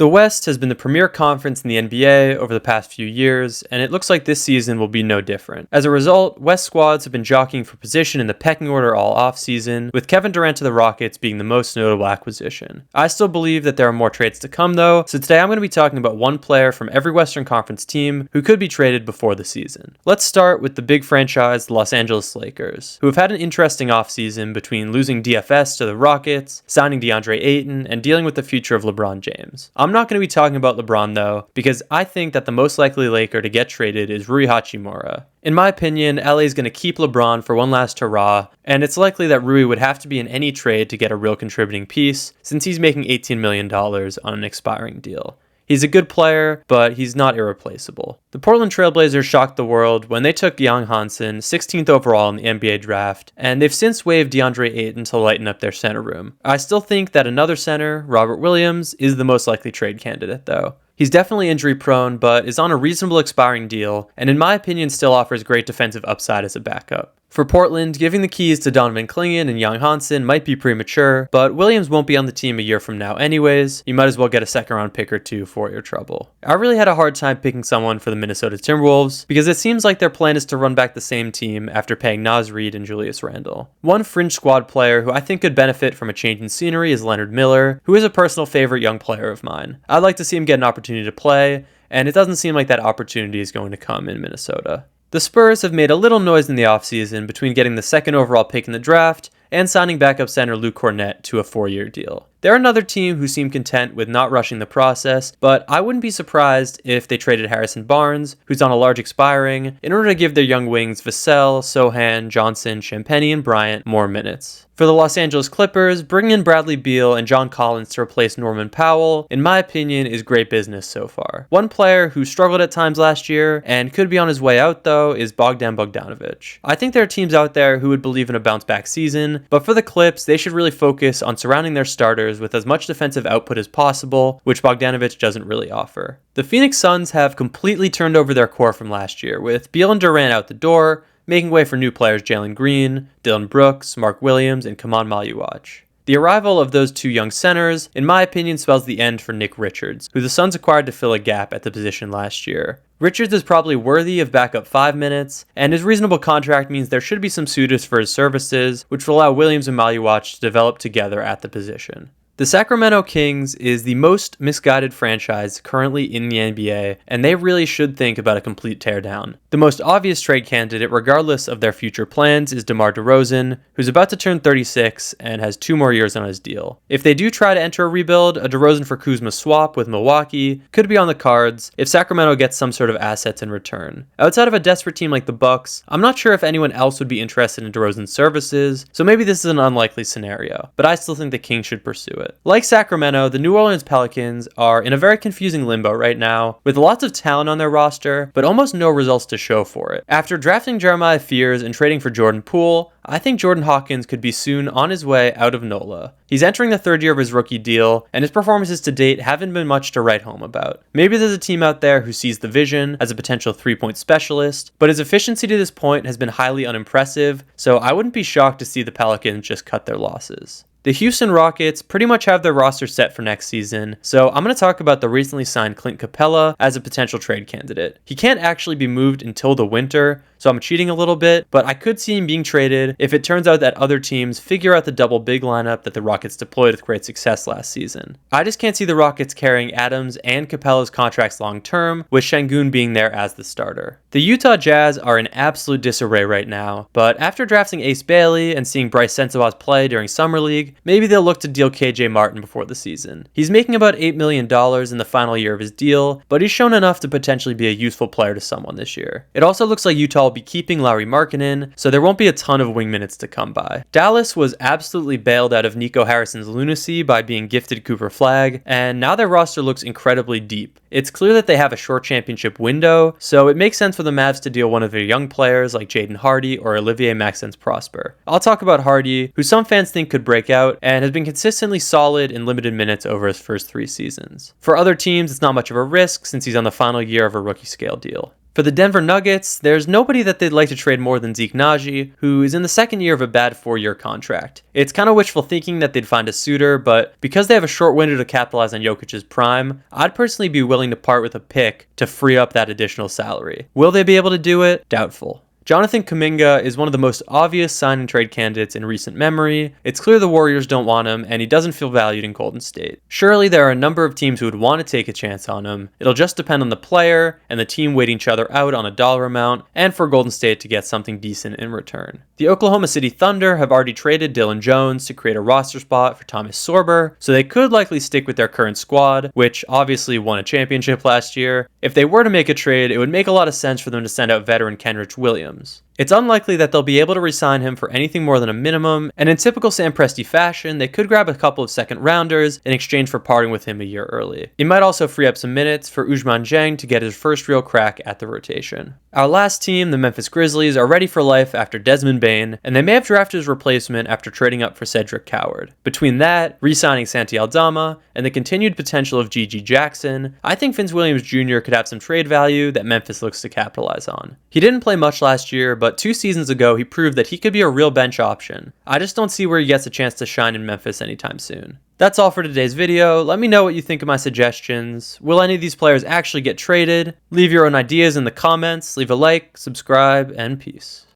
The West has been the premier conference in the NBA over the past few years, and it looks like this season will be no different. As a result, West squads have been jockeying for position in the pecking order all offseason, with Kevin Durant to the Rockets being the most notable acquisition. I still believe that there are more trades to come though, so today I'm going to be talking about one player from every Western Conference team who could be traded before the season. Let's start with the big franchise, the Los Angeles Lakers, who have had an interesting offseason between losing DFS to the Rockets, signing DeAndre Ayton, and dealing with the future of LeBron James. I'm not going to be talking about LeBron though, because I think that the most likely Laker to get traded is Rui Hachimura. In my opinion, LA is going to keep LeBron for one last hurrah, and it's likely that Rui would have to be in any trade to get a real contributing piece, since he's making $18 million on an expiring deal. He's a good player, but he's not irreplaceable. The Portland Trailblazers shocked the world when they took Young Hansen, 16th overall in the NBA draft, and they've since waived DeAndre Ayton to lighten up their center room. I still think that another center, Robert Williams, is the most likely trade candidate though. He's definitely injury prone, but is on a reasonable expiring deal, and in my opinion still offers great defensive upside as a backup. For Portland, giving the keys to Donovan Clingan and Young Hansen might be premature, but Williams won't be on the team a year from now anyways. You might as well get a second round pick or two for your trouble. I really had a hard time picking someone for the Minnesota Timberwolves, because it seems like their plan is to run back the same team after paying Naz Reid and Julius Randle. One fringe squad player who I think could benefit from a change in scenery is Leonard Miller, who is a personal favorite young player of mine. I'd like to see him get an opportunity to play, and it doesn't seem like that opportunity is going to come in Minnesota. The Spurs have made a little noise in the offseason between getting the second overall pick in the draft and signing backup center Luke Kornet to a 4-year deal. They're another team who seem content with not rushing the process, but I wouldn't be surprised if they traded Harrison Barnes, who's on a large expiring, in order to give their young wings Vassell, Sohan, Johnson, Champagnie, and Bryant more minutes. For the Los Angeles Clippers, bringing in Bradley Beal and John Collins to replace Norman Powell, in my opinion, is great business so far. One player who struggled at times last year and could be on his way out though is Bogdan Bogdanovic. I think there are teams out there who would believe in a bounce back season, but for the Clips, they should really focus on surrounding their starters with as much defensive output as possible, which Bogdanovic doesn't really offer. The Phoenix Suns have completely turned over their core from last year, with Beal and Durant out the door, making way for new players Jalen Green, Dylan Brooks, Mark Williams, and Kaman Maluach. The arrival of those two young centers, in my opinion, spells the end for Nick Richards, who the Suns acquired to fill a gap at the position last year. Richards is probably worthy of backup 5 minutes, and his reasonable contract means there should be some suitors for his services, which will allow Williams and Maluach to develop together at the position. The Sacramento Kings is the most misguided franchise currently in the NBA, and they really should think about a complete teardown. The most obvious trade candidate, regardless of their future plans, is DeMar DeRozan, who's about to turn 36 and has 2 more years on his deal. If they do try to enter a rebuild, a DeRozan for Kuzma swap with Milwaukee could be on the cards if Sacramento gets some sort of assets in return. Outside of a desperate team like the Bucks, I'm not sure if anyone else would be interested in DeRozan's services, so maybe this is an unlikely scenario, but I still think the Kings should pursue it. Like Sacramento, the New Orleans Pelicans are in a very confusing limbo right now, with lots of talent on their roster, but almost no results to show for it. After drafting Jeremiah Fears and trading for Jordan Poole, I think Jordan Hawkins could be soon on his way out of NOLA. He's entering the 3rd year of his rookie deal, and his performances to date haven't been much to write home about. Maybe there's a team out there who sees the vision as a potential 3-point specialist, but his efficiency to this point has been highly unimpressive, so I wouldn't be shocked to see the Pelicans just cut their losses. The Houston Rockets pretty much have their roster set for next season, so I'm going to talk about the recently signed Clint Capella as a potential trade candidate. He can't actually be moved until the winter, so I'm cheating a little bit, but I could see him being traded if it turns out that other teams figure out the double big lineup that the Rockets deployed with great success last season. I just can't see the Rockets carrying Adams and Capella's contracts long term, with Şengün being there as the starter. The Utah Jazz are in absolute disarray right now, but after drafting Ace Bailey and seeing Bryce Sensabaugh play during Summer League, maybe they'll look to deal KJ Martin before the season. He's making about $8 million in the final year of his deal, but he's shown enough to potentially be a useful player to someone this year. It also looks like Utah will be keeping Lauri Markkanen, so there won't be a ton of wing minutes to come by. Dallas was absolutely bailed out of Nico Harrison's lunacy by being gifted Cooper Flagg, and now their roster looks incredibly deep. It's clear that they have a short championship window, so it makes sense for the Mavs to deal one of their young players like Jaden Hardy or Olivier Maxence Prosper. I'll talk about Hardy, who some fans think could break out and has been consistently solid in limited minutes over his first 3 seasons. For other teams, it's not much of a risk since he's on the final year of a rookie scale deal. For the Denver Nuggets, there's nobody that they'd like to trade more than Zeke Naji, who is in the second year of a bad 4-year contract. It's kind of wishful thinking that they'd find a suitor, but because they have a short window to capitalize on Jokic's prime, I'd personally be willing to part with a pick to free up that additional salary. Will they be able to do it? Doubtful. Jonathan Kuminga is one of the most obvious sign and trade candidates in recent memory. It's clear the Warriors don't want him, and he doesn't feel valued in Golden State. Surely there are a number of teams who would want to take a chance on him. It'll just depend on the player and the team waiting each other out on a dollar amount, and for Golden State to get something decent in return. The Oklahoma City Thunder have already traded Dylan Jones to create a roster spot for Thomas Sorber, so they could likely stick with their current squad, which obviously won a championship last year. If they were to make a trade, it would make a lot of sense for them to send out veteran Kenrich Williams. It's unlikely that they'll be able to re-sign him for anything more than a minimum, and in typical Sam Presti fashion, they could grab a couple of second rounders in exchange for parting with him a year early. It might also free up some minutes for Ousmane Dieng to get his first real crack at the rotation. Our last team, the Memphis Grizzlies, are ready for life after Desmond Bane, and they may have drafted his replacement after trading up for Cedric Coward. Between that, re-signing Santi Aldama, and the continued potential of G.G. Jackson, I think Vince Williams Jr. could have some trade value that Memphis looks to capitalize on. He didn't play much last year, but 2 seasons ago he proved that he could be a real bench option. I just don't see where he gets a chance to shine in Memphis anytime soon. That's all for today's video. Let me know what you think of my suggestions. Will any of these players actually get traded? Leave your own ideas in the comments, leave a like, subscribe, and peace.